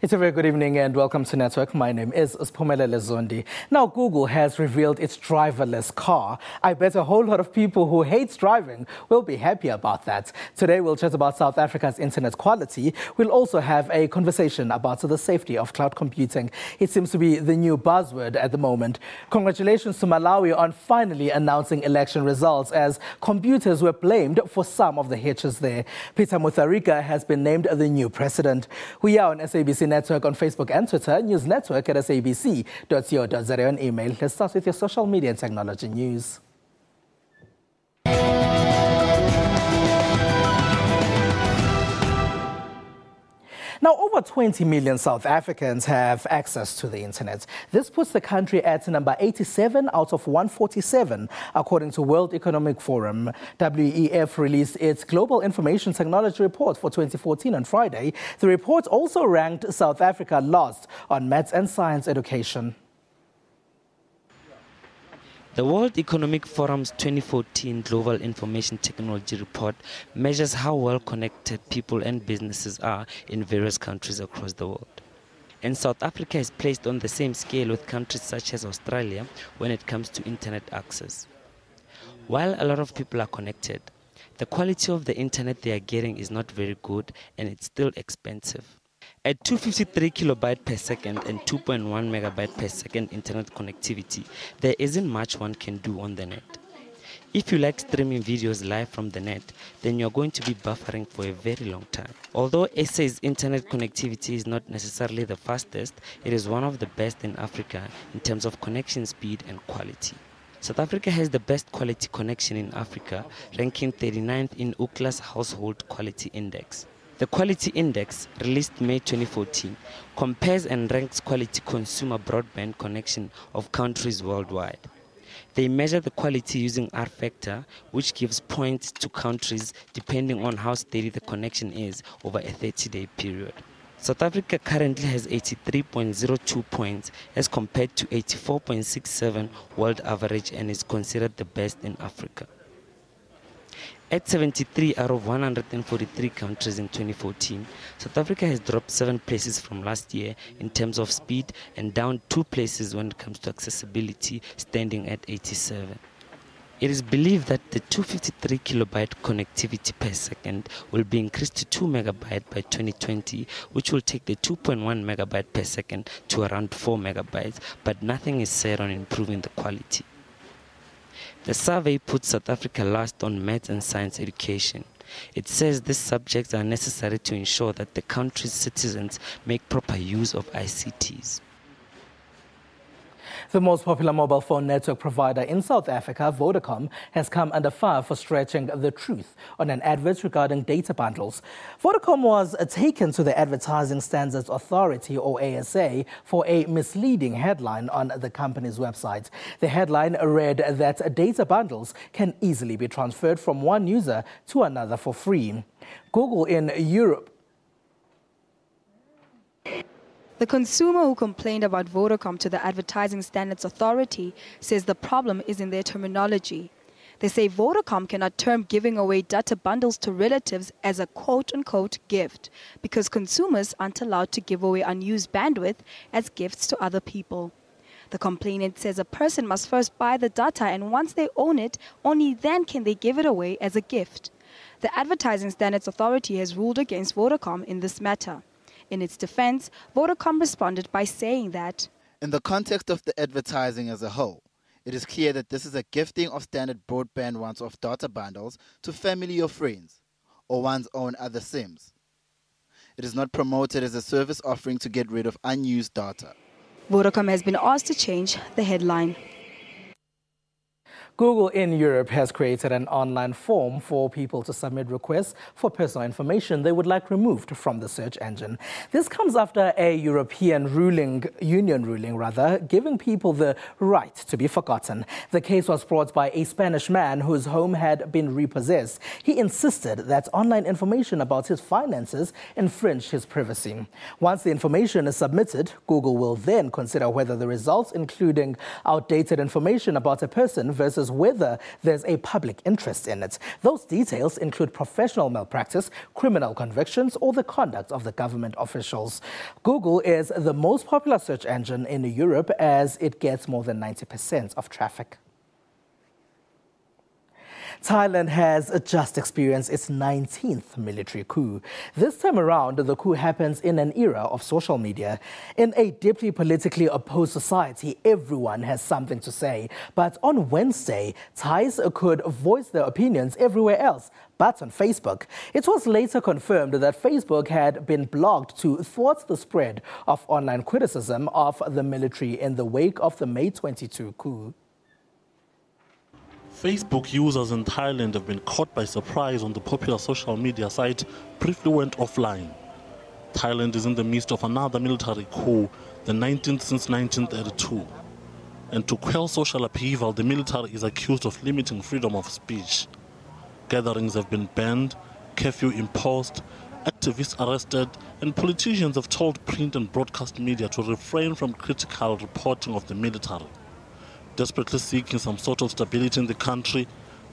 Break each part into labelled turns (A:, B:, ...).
A: It's a very good evening and welcome to Network. My name is Siphumelele Zondi. Now, Google has revealed its driverless car. I bet a whole lot of people who hate driving will be happy about that. Today, we'll chat about South Africa's internet quality. We'll also have a conversation about the safety of cloud computing. It seems to be the new buzzword at the moment. Congratulations to Malawi on finally announcing election results, as computers were blamed for some of the hitches there. Peter Mutharika has been named the new president. We are on SABC Network on Facebook and Twitter, News Network at sabc.co.za on email. Let's start with your social media and technology news. Now, over 20 million South Africans have access to the internet. This puts the country at number 87 out of 147, according to World Economic Forum. WEF released its Global Information Technology Report for 2014 on Friday. The report also ranked South Africa last on maths and science education.
B: The World Economic Forum's 2014 Global Information Technology Report measures how well connected people and businesses are in various countries across the world. And South Africa is placed on the same scale with countries such as Australia when it comes to internet access. While a lot of people are connected, the quality of the internet they are getting is not very good and it's still expensive. At 253 kilobyte per second and 2.1 megabyte per second internet connectivity, there isn't much one can do on the net. If you like streaming videos live from the net, then you're going to be buffering for a very long time. Although SA's internet connectivity is not necessarily the fastest, it is one of the best in Africa in terms of connection speed and quality. South Africa has the best quality connection in Africa, ranking 39th in Ookla's Household Quality Index. The Quality Index, released May 2014, compares and ranks quality consumer broadband connection of countries worldwide. They measure the quality using R-factor, which gives points to countries depending on how steady the connection is over a 30-day period. South Africa currently has 83.02 points as compared to 84.67 world average and is considered the best in Africa. At 73 out of 143 countries in 2014, South Africa has dropped 7 places from last year in terms of speed and down 2 places when it comes to accessibility, standing at 87. It is believed that the 253 kilobyte connectivity per second will be increased to 2 megabyte by 2020, which will take the 2.1 megabyte per second to around 4 megabytes, but nothing is said on improving the quality. The survey puts South Africa last on maths and science education. It says these subjects are necessary to ensure that the country's citizens make proper use of ICTs.
A: The most popular mobile phone network provider in South Africa, Vodacom, has come under fire for stretching the truth on an advert regarding data bundles. Vodacom was taken to the Advertising Standards Authority, or ASA, for a misleading headline on the company's website. The headline read that data bundles can easily be transferred from one user to another for free. Google in Europe.
C: The consumer who complained about Vodacom to the Advertising Standards Authority says the problem is in their terminology. They say Vodacom cannot term giving away data bundles to relatives as a quote-unquote gift because consumers aren't allowed to give away unused bandwidth as gifts to other people. The complainant says a person must first buy the data, and once they own it, only then can they give it away as a gift. The Advertising Standards Authority has ruled against Vodacom in this matter. In its defense, Vodacom responded by saying that,
D: in the context of the advertising as a whole, it is clear that this is a gifting of standard broadband once-off data bundles to family or friends, or one's own other SIMs. It is not promoted as a service offering to get rid of unused data.
C: Vodacom has been asked to change the headline.
A: Google in Europe has created an online form for people to submit requests for personal information they would like removed from the search engine. This comes after a European Union ruling, giving people the right to be forgotten. The case was brought by a Spanish man whose home had been repossessed. He insisted that online information about his finances infringed his privacy. Once the information is submitted, Google will then consider whether the results, including outdated information about a person versus assesses whether there's a public interest in it. Those details include professional malpractice, criminal convictions, or the conduct of the government officials. Google is the most popular search engine in Europe as it gets more than 90% of traffic. Thailand has just experienced its 19th military coup. This time around, the coup happens in an era of social media. In a deeply politically opposed society, everyone has something to say. But on Wednesday, Thais could voice their opinions everywhere else, but on Facebook. It was later confirmed that Facebook had been blocked to thwart the spread of online criticism of the military in the wake of the May 22 coup.
E: Facebook users in Thailand have been caught by surprise when the popular social media site briefly went offline. Thailand is in the midst of another military coup, the 19th since 1932. And to quell social upheaval, the military is accused of limiting freedom of speech. Gatherings have been banned, curfew imposed, activists arrested, and politicians have told print and broadcast media to refrain from critical reporting of the military. Desperately seeking some sort of stability in the country,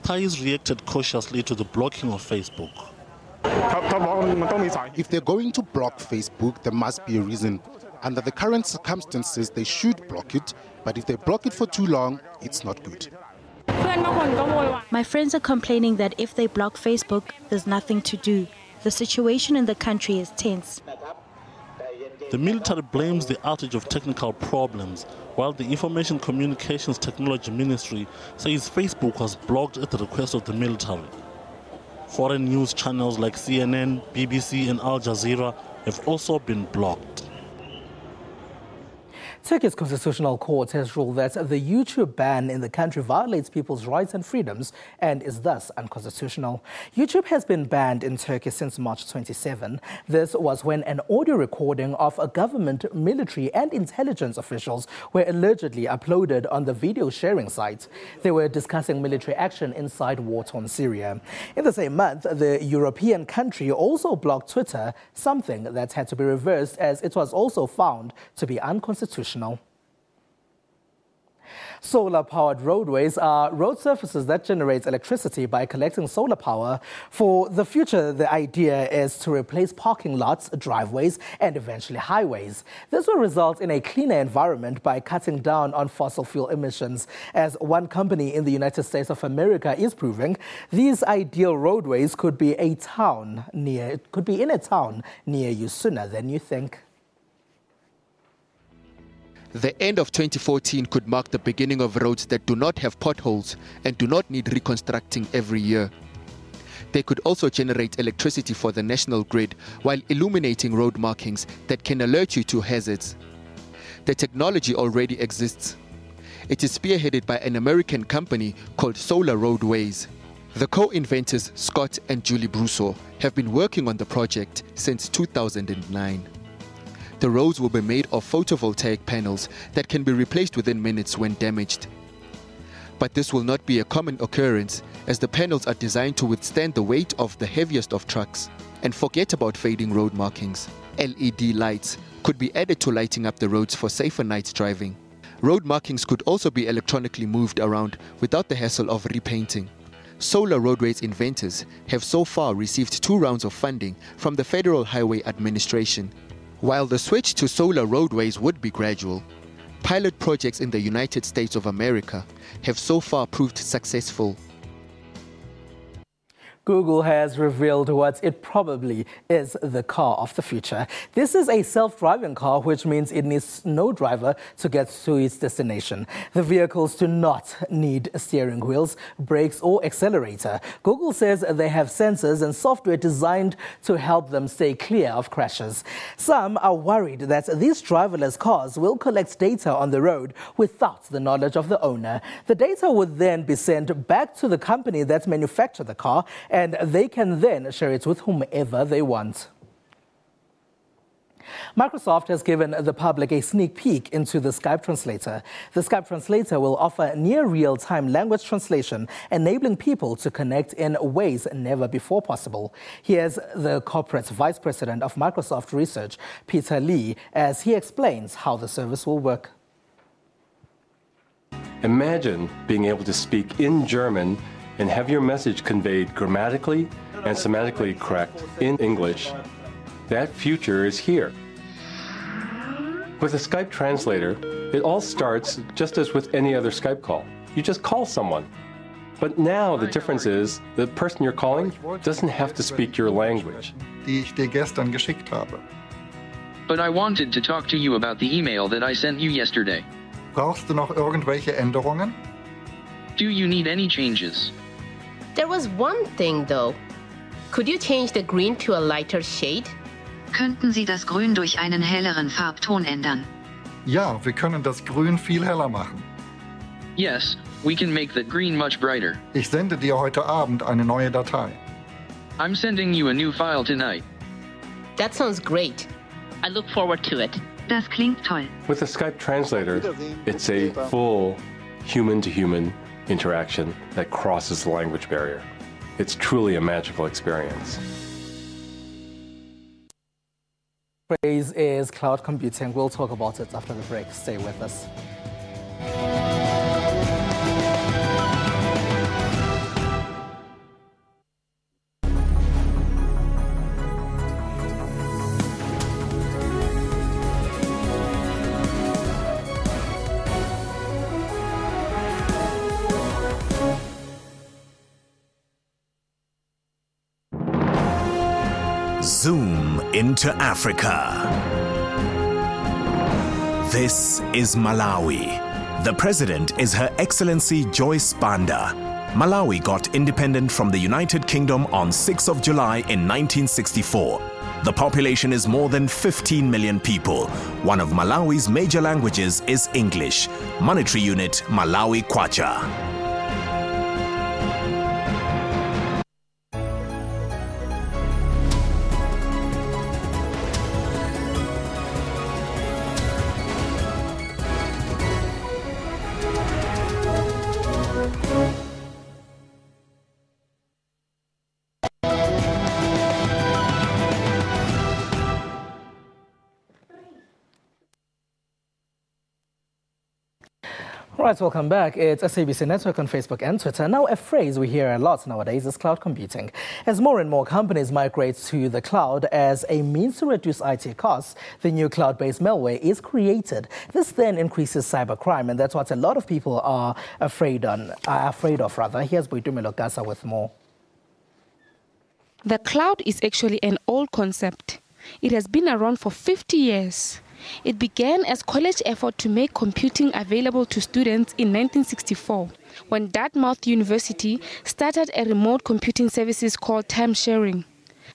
E: Thais reacted cautiously to the blocking of Facebook.
F: If they're going to block Facebook, there must be a reason. Under the current circumstances, they should block it, but if they block it for too long, it's not good.
G: My friends are complaining that if they block Facebook, there's nothing to do. The situation in the country is tense.
E: The military blames the outage of technical problems, while the Information Communications Technology Ministry says Facebook was blocked at the request of the military. Foreign news channels like CNN, BBC and Al Jazeera have also been blocked.
A: Turkey's Constitutional Court has ruled that the YouTube ban in the country violates people's rights and freedoms and is thus unconstitutional. YouTube has been banned in Turkey since March 27. This was when an audio recording of a government, military and intelligence officials were allegedly uploaded on the video sharing site. They were discussing military action inside war-torn Syria. In the same month, the European country also blocked Twitter, something that had to be reversed as it was also found to be unconstitutional. Solar-powered roadways are road surfaces that generate electricity by collecting solar power. For the future, the idea is to replace parking lots, driveways, and eventually highways. This will result in a cleaner environment by cutting down on fossil fuel emissions. As one company in the United States of America is proving, these ideal roadways could be in a town near you sooner than you think.
H: The end of 2014 could mark the beginning of roads that do not have potholes and do not need reconstructing every year. They could also generate electricity for the national grid while illuminating road markings that can alert you to hazards. The technology already exists. It is spearheaded by an American company called Roadways. The co-inventors Scott and Julie Brousseau have been working on the project since 2009. The roads will be made of photovoltaic panels that can be replaced within minutes when damaged. But this will not be a common occurrence, as the panels are designed to withstand the weight of the heaviest of trucks. And forget about fading road markings. LED lights could be added to lighting up the roads for safer night driving. Road markings could also be electronically moved around without the hassle of repainting. Solar Roadways inventors have so far received 2 rounds of funding from the Federal Highway Administration. While the switch to solar roadways would be gradual, pilot projects in the United States of America have so far proved successful.
A: Google has revealed what it probably is the car of the future. This is a self-driving car, which means it needs no driver to get to its destination. The vehicles do not need steering wheels, brakes, or accelerator. Google says they have sensors and software designed to help them stay clear of crashes. Some are worried that these driverless cars will collect data on the road without the knowledge of the owner. The data would then be sent back to the company that manufactured the car, and they can then share it with whomever they want. Microsoft has given the public a sneak peek into the Skype translator. The Skype translator will offer near real-time language translation, enabling people to connect in ways never before possible. Here's the corporate vice president of Microsoft Research, Peter Lee, as he explains how the service will work.
I: Imagine being able to speak in German and have your message conveyed grammatically and semantically correct in English. That future is here. With a Skype translator, it all starts just as with any other Skype call. You just call someone. But now the difference is the person you're calling doesn't have to speak your language.
J: Die ich dir gestern geschickt habe.
K: But I wanted to talk to you about the email that I sent you yesterday.
J: Brauchst du noch irgendwelche Änderungen?
K: Do you need any changes?
L: There was one thing though. Could you change the green to a lighter shade?
M: Könnten Sie das Grün durch einen helleren Farbton ändern?
J: Ja, wir können das Grün viel heller machen.
K: Yes, we can make that green much brighter.
J: Ich sende dir heute Abend eine neue Datei.
K: I'm sending you a new file tonight.
L: That sounds great. I look forward to it.
M: Das klingt toll.
I: With a Skype translator, it's a full human-to-human interaction that crosses the language barrier. It's truly a magical experience.
A: Phrase is cloud computing. We'll talk about it after the break. Stay with us.
N: Zoom into Africa. This is Malawi. The president is Her Excellency Joyce Banda. Malawi got independent from the United Kingdom on 6th of July in 1964. The population is more than 15 million people. One of Malawi's major languages is English. Monetary unit Malawi Kwacha.
A: Right, welcome back. It's SABC Network on Facebook and Twitter. Now, a phrase we hear a lot nowadays is cloud computing. As more and more companies migrate to the cloud as a means to reduce IT costs, the new cloud-based malware is created. This then increases cybercrime, and that's what a lot of people are afraid of. Here's Boitumelo Gasa with more.
O: The cloud is actually an old concept. It has been around for 50 years. It began as college effort to make computing available to students in 1964, when Dartmouth University started a remote computing services called time sharing.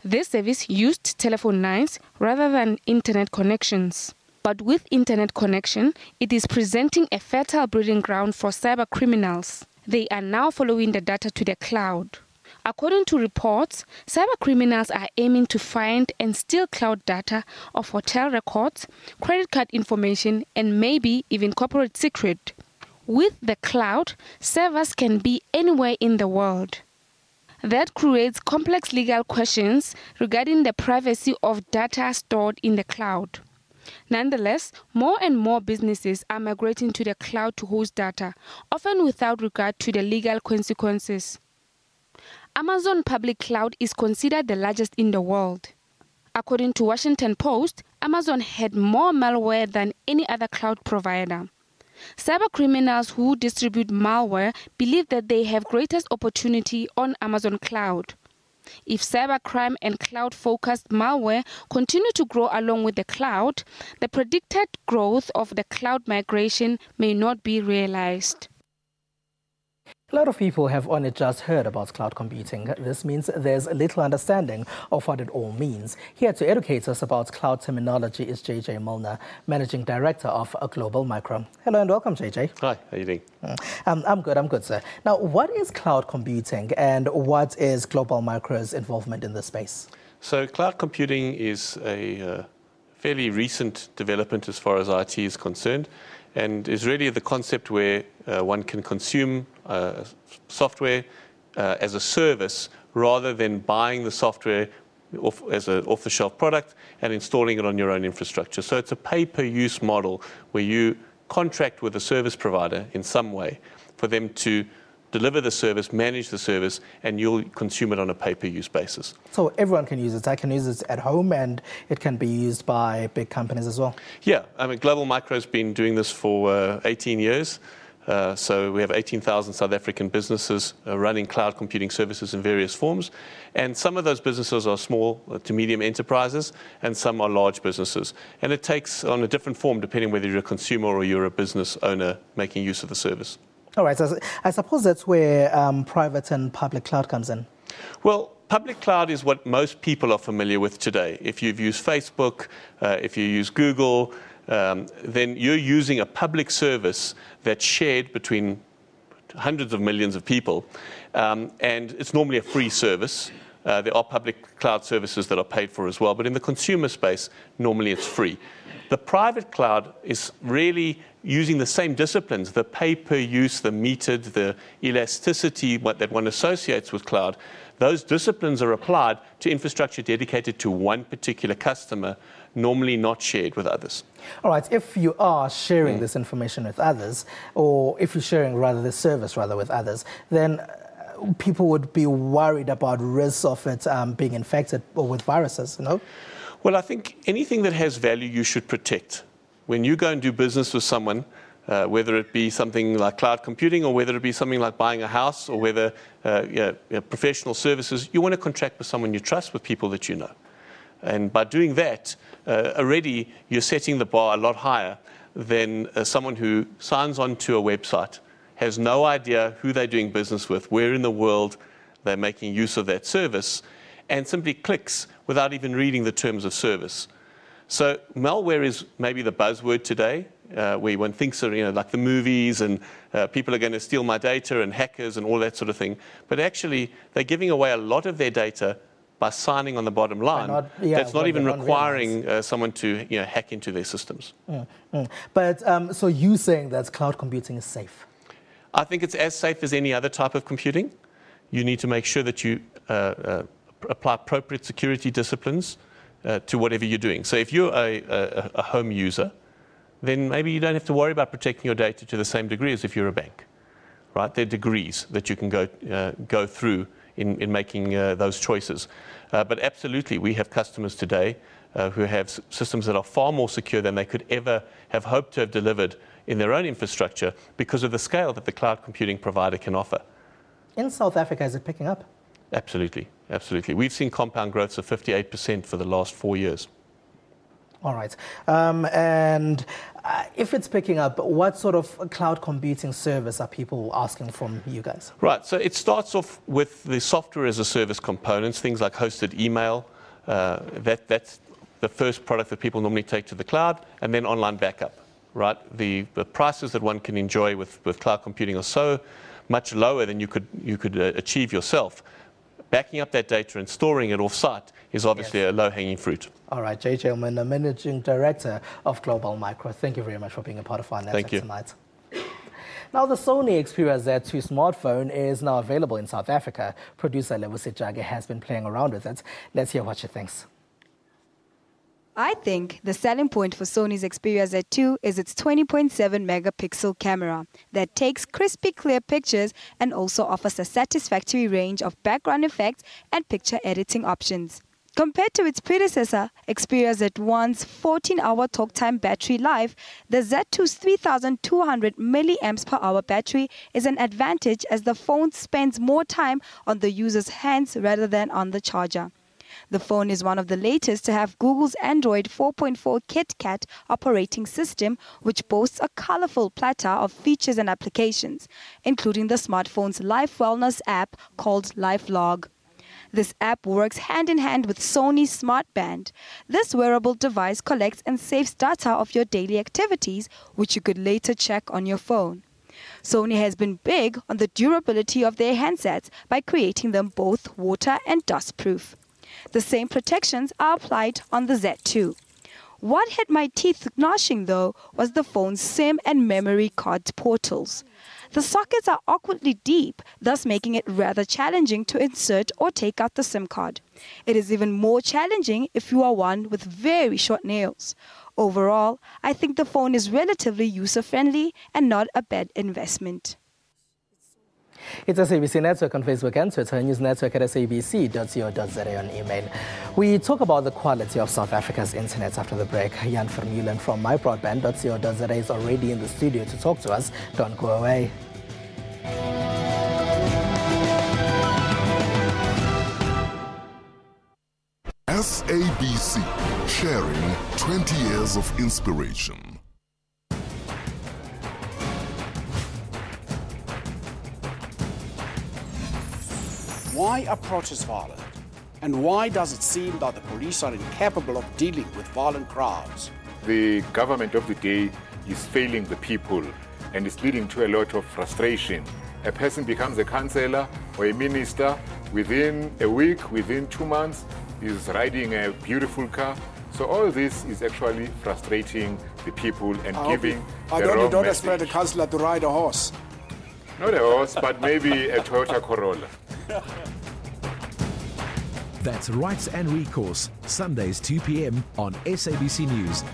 O: This service used telephone lines rather than internet connections. But with internet connection, it is presenting a fertile breeding ground for cyber criminals. They are now following the data to the cloud. According to reports, cybercriminals are aiming to find and steal cloud data of hotel records, credit card information, and maybe even corporate secret. With the cloud, servers can be anywhere in the world. That creates complex legal questions regarding the privacy of data stored in the cloud. Nonetheless, more and more businesses are migrating to the cloud to host data, often without regard to the legal consequences. Amazon Public Cloud is considered the largest in the world. According to Washington Post, Amazon had more malware than any other cloud provider. Cybercriminals who distribute malware believe that they have greatest opportunity on Amazon Cloud. If cybercrime and cloud-focused malware continue to grow along with the cloud, the predicted growth of the cloud migration may not be realized.
A: A lot of people have only just heard about cloud computing. This means there's little understanding of what it all means. Here to educate us about cloud terminology is JJ Milner, Managing Director of Global Microm. Hello and welcome, JJ.
P: Hi, how are you doing?
A: I'm good, sir. Now, what is cloud computing and what is Global Micro's involvement in this space?
P: So cloud computing is a fairly recent development as far as IT is concerned, and is really the concept where one can consume software as a service rather than buying the software as an off-the-shelf product and installing it on your own infrastructure. So it's a pay-per-use model where you contract with a service provider in some way for them to deliver the service, manage the service, and you'll consume it on a pay-per-use basis.
A: So everyone can use it. I can use it at home, and it can be used by big companies as well.
P: Yeah, I mean, Global Micro's been doing this for 18 years. So we have 18,000 South African businesses running cloud computing services in various forms. And some of those businesses are small to medium enterprises, and some are large businesses. And it takes on a different form depending whether you're a consumer or you're a business owner making use of the service.
A: All right, so I suppose that's where private and public cloud comes in.
P: Well, public cloud is what most people are familiar with today. If you've used Facebook, if you use Google, then you're using a public service that's shared between hundreds of millions of people, and it's normally a free service. There are public cloud services that are paid for as well, but in the consumer space, normally it's free. The private cloud is really using the same disciplines, the pay-per-use, the metered, the elasticity that one associates with cloud. Those disciplines are applied to infrastructure dedicated to one particular customer, normally not shared with others.
A: All right, if you are sharing this information with others, or if you're sharing this service with others, then people would be worried about risks of it being infected with viruses, you know?
P: Well, I think anything that has value you should protect. When you go and do business with someone, whether it be something like cloud computing or whether it be something like buying a house or whether professional services, you want to contract with someone you trust, with people that you know. And by doing that, already you're setting the bar a lot higher than someone who signs on to a website, has no idea who they're doing business with, where in the world they're making use of that service, and simply clicks without even reading the terms of service. So malware is maybe the buzzword today, where one thinks of, like the movies and people are going to steal my data and hackers and all that sort of thing. But actually, they're giving away a lot of their data by signing on the bottom line. That's not even requiring someone to hack into their systems.
A: But so you saying that cloud computing is safe?
P: I think it's as safe as any other type of computing. You need to make sure that you apply appropriate security disciplines to whatever you're doing. So if you're a home user, then maybe you don't have to worry about protecting your data to the same degree as if you're a bank, right? There are degrees that you can go through in making those choices. But absolutely, we have customers today who have systems that are far more secure than they could ever have hoped to have delivered in their own infrastructure because of the scale that the cloud computing provider can offer.
A: In South Africa, is it picking up?
P: Absolutely, absolutely. We've seen compound growths of 58% for the last 4 years.
A: All right. And if it's picking up, what sort of cloud computing service are people asking from you guys?
P: Right. So it starts off with the software as a service components, things like hosted email. That's the first product that people normally take to the cloud, and then online backup. Right. The prices that one can enjoy with cloud computing are so much lower than you could achieve yourself. Backing up that data and storing it off-site is obviously a low-hanging fruit.
A: All right, Jay Chelman, the Managing Director of Global Micro, thank you very much for being a part of our network tonight. Now, the Sony Xperia Z2 smartphone is now available in South Africa. Producer Lewis Jage has been playing around with it. Let's hear what she thinks.
C: I think the selling point for Sony's Xperia Z2 is its 20.7 megapixel camera that takes crispy clear pictures and also offers a satisfactory range of background effects and picture editing options. Compared to its predecessor, Xperia Z1's 14-hour talk time battery life, the Z2's 3,200 milliamps per hour battery is an advantage as the phone spends more time on the user's hands rather than on the charger. The phone is one of the latest to have Google's Android 4.4 KitKat operating system, which boasts a colorful platter of features and applications, including the smartphone's life wellness app called LifeLog. This app works hand-in-hand with Sony's SmartBand. This wearable device collects and saves data of your daily activities, which you could later check on your phone. Sony has been big on the durability of their handsets by creating them both water and dust-proof. The same protections are applied on the Z2. What had my teeth gnashing, though, was the phone's SIM and memory card portals. The sockets are awkwardly deep, thus making it rather challenging to insert or take out the SIM card. It is even more challenging if you are one with very short nails. Overall, I think the phone is relatively user-friendly and not a bad investment.
A: It's SABC Network on Facebook and Twitter, News Network at sabc.co.za on email. We talk about the quality of South Africa's internet after the break. Jan Vermeulen from mybroadband.co.za is already in the studio to talk to us. Don't go away.
Q: SABC, sharing 20 years of inspiration.
R: Why are protests violent? And why does it seem that the police are incapable of dealing with violent crowds?
S: The government of the day is failing the people and is leading to a lot of frustration. A person becomes a councillor or a minister within a week, within 2 months, is riding a beautiful car. So all this is actually frustrating the people and giving
R: I
S: the
R: don't expect a councillor to ride a horse.
S: Not a horse, but maybe a Toyota Corolla.
N: That's Rights and Recourse, Sundays 2 p.m. on SABC News.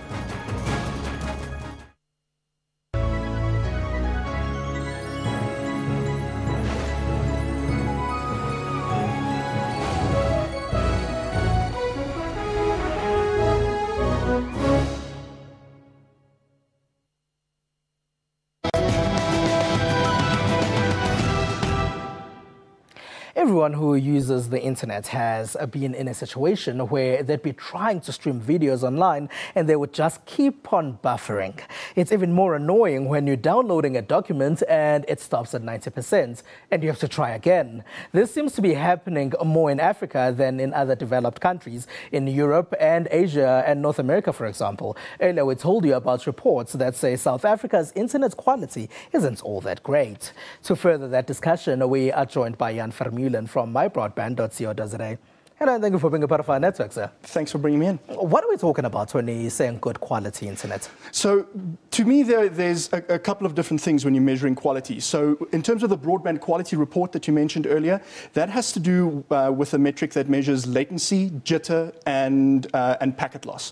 A: Everyone who uses the internet has been in a situation where they'd be trying to stream videos online and they would just keep on buffering. It's even more annoying when you're downloading a document and it stops at 90% and you have to try again. This seems to be happening more in Africa than in other developed countries, in Europe and Asia and North America, for example. Earlier we told you about reports that say South Africa's internet quality isn't all that great. To further that discussion, we are joined by Jan Vermeulen from mybroadband.co.za. Hello, and thank you for being a part of our network, sir.
T: Thanks for bringing me in.
A: What are we talking about when we're saying good quality internet?
T: So, to me, there's a couple of different things when you're measuring quality. So, in terms of the broadband quality report that you mentioned earlier, that has to do with a metric that measures latency, jitter, and packet loss.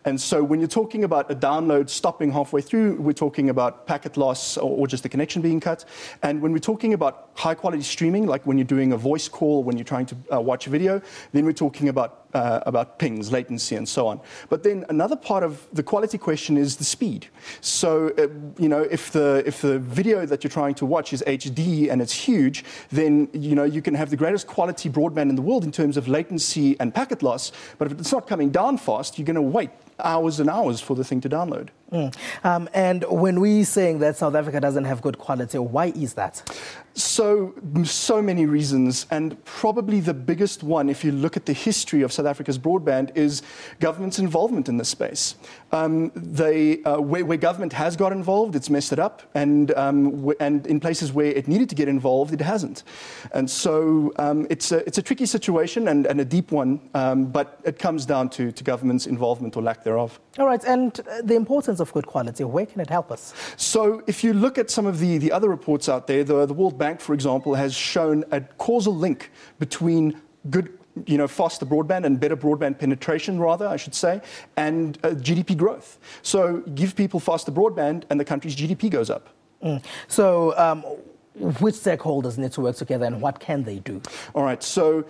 T: And so when you're talking about a download stopping halfway through, we're talking about packet loss or just the connection being cut. And when we're talking about high-quality streaming, like when you're doing a voice call, when you're trying to watch a video, then we're talking about pings, latency, and so on. But then another part of the quality question is the speed. So, if the video that you're trying to watch is HD and it's huge, then, you can have the greatest quality broadband in the world in terms of latency and packet loss. But if it's not coming down fast, you're going to wait hours and hours for the thing to download.
A: And when we're saying that South Africa doesn't have good quality, why is that?
T: So many reasons, and probably the biggest one, if you look at the history of South Africa's broadband, is government's involvement in this space. Where government has got involved, it's messed it up, and in places where it needed to get involved, it hasn't. And so it's a tricky situation and a deep one, but it comes down to government's involvement or lack thereof.
A: All right, and the importance of good quality, where can it help us?
T: So if you look at some of the other reports out there, the World Bank, for example, has shown a causal link between good, faster broadband and better broadband penetration, rather, I should say, and GDP growth. So give people faster broadband and the country's GDP goes up.
A: So which stakeholders need to work together and what can they do?
T: All right, so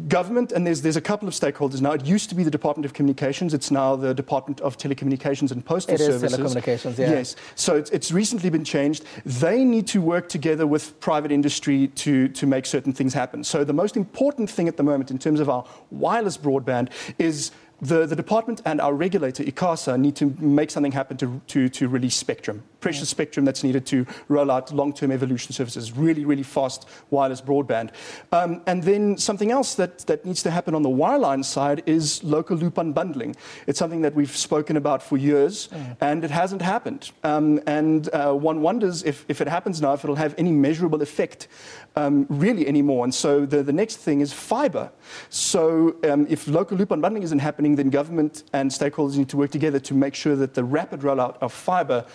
T: government, and there's a couple of stakeholders now. It used to be the Department of Communications. It's now the Department of Telecommunications and Postal Services.
A: It is telecommunications, yeah.
T: Yes. So it's recently been changed. They need to work together with private industry to make certain things happen. So the most important thing at the moment in terms of our wireless broadband is the department and our regulator, ICASA, need to make something happen to release spectrum, precious spectrum that's needed to roll out long-term evolution services, really, really fast wireless broadband. And then something else that needs to happen on the wireline side is local loop unbundling. It's something that we've spoken about for years, and it hasn't happened. And one wonders if it happens now, if it'll have any measurable effect really anymore. And so the next thing is fiber. So if local loop unbundling isn't happening, then government and stakeholders need to work together to make sure that the rapid rollout of fiber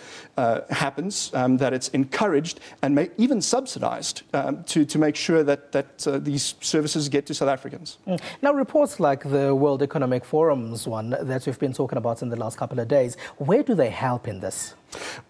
T: happens, that it's encouraged and may even subsidized to make sure that these services get to South Africans.
A: Now, reports like the World Economic Forum's one that we've been talking about in the last couple of days, where do they help in this?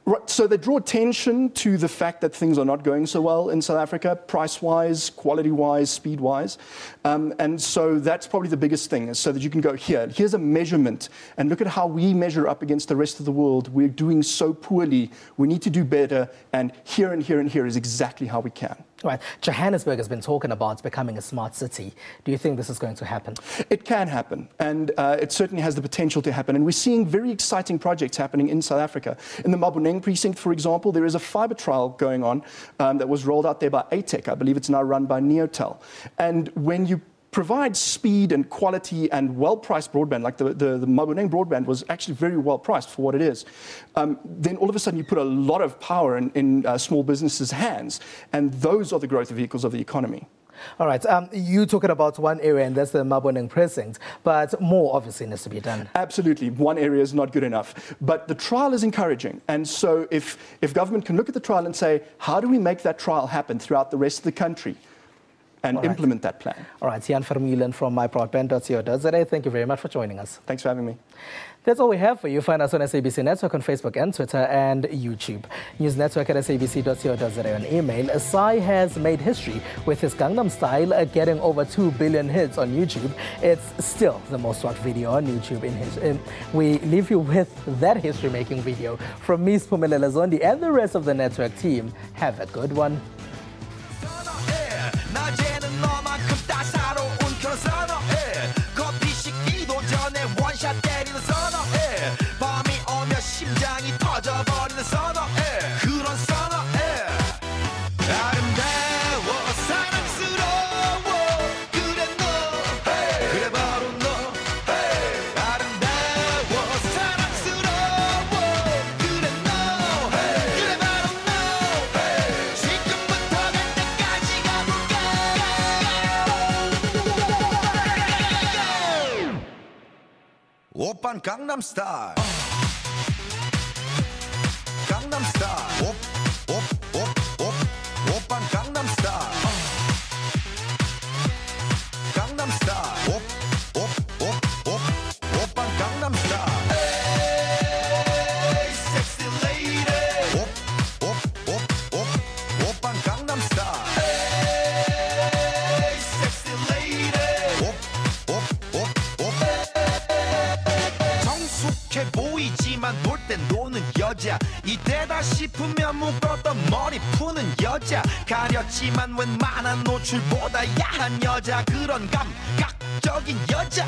T: Right, so they draw attention to the fact that things are not going so well in South Africa, price-wise, quality-wise, speed-wise. And so that's probably the biggest thing, is so that you can go, here's a measurement, and look at how we measure up against the rest of the world. We're doing so poorly. We need to do better, and here and here and here is exactly how we can.
A: Right. Johannesburg has been talking about becoming a smart city. Do you think this is going to happen?
T: It can happen, and it certainly has the potential to happen. And we're seeing very exciting projects happening in South Africa. In the Maboneng precinct, for example, there is a fiber trial going on that was rolled out there by ATEC. I believe it's now run by Neotel. And when you provide speed and quality and well-priced broadband, like the Maboneng broadband was actually very well-priced for what it is, then all of a sudden you put a lot of power in small businesses' hands, and those are the growth vehicles of the economy.
A: All right, you're talking about one area, and that's the Maboneng precinct, but more obviously needs to be done.
T: Absolutely. One area is not good enough. But the trial is encouraging. And so if government can look at the trial and say, how do we make that trial happen throughout the rest of the country? And implement that plan.
A: All right, Jan Vermeulen from mybroadband.co.za. Thank you very much for joining us.
T: Thanks for having me.
A: That's all we have for you. Find us on SABC Network on Facebook and Twitter and YouTube. News Network at sabc.co.za on email. Asai has made history with his Gangnam Style getting over 2 billion hits on YouTube. It's still the most watched video on YouTube we leave you with that history-making video. From me, Siphumelele Zondi, and the rest of the network team, have a good one.
U: 낮에는 너만큼 따사로운 그런 선어해 커피 식기도 전에 원샷 때리는 선어해 밤이 오면 심장이 터져버리는 선어해 그런 선어해 아름다워 사랑스러워 그래 너 그래 바로 너 아름다워 사랑스러워 그래 너 그래 바로 너 지금부터 갈 때까지 가볼까 오빤 강남스타일 강남스타일 오빤 강남스타일 강남스타일 오빤 강남스타일 에이 섹시 레이디 오빤 강남스타일 에이 섹시 레이디 정숙해 보이지만 놀 땐 노는 여자 이때다 싶으면 묶었던 머리 푸는 여자 가렸지만 웬만한 노출보다 야한 여자 그런 감각적인 여자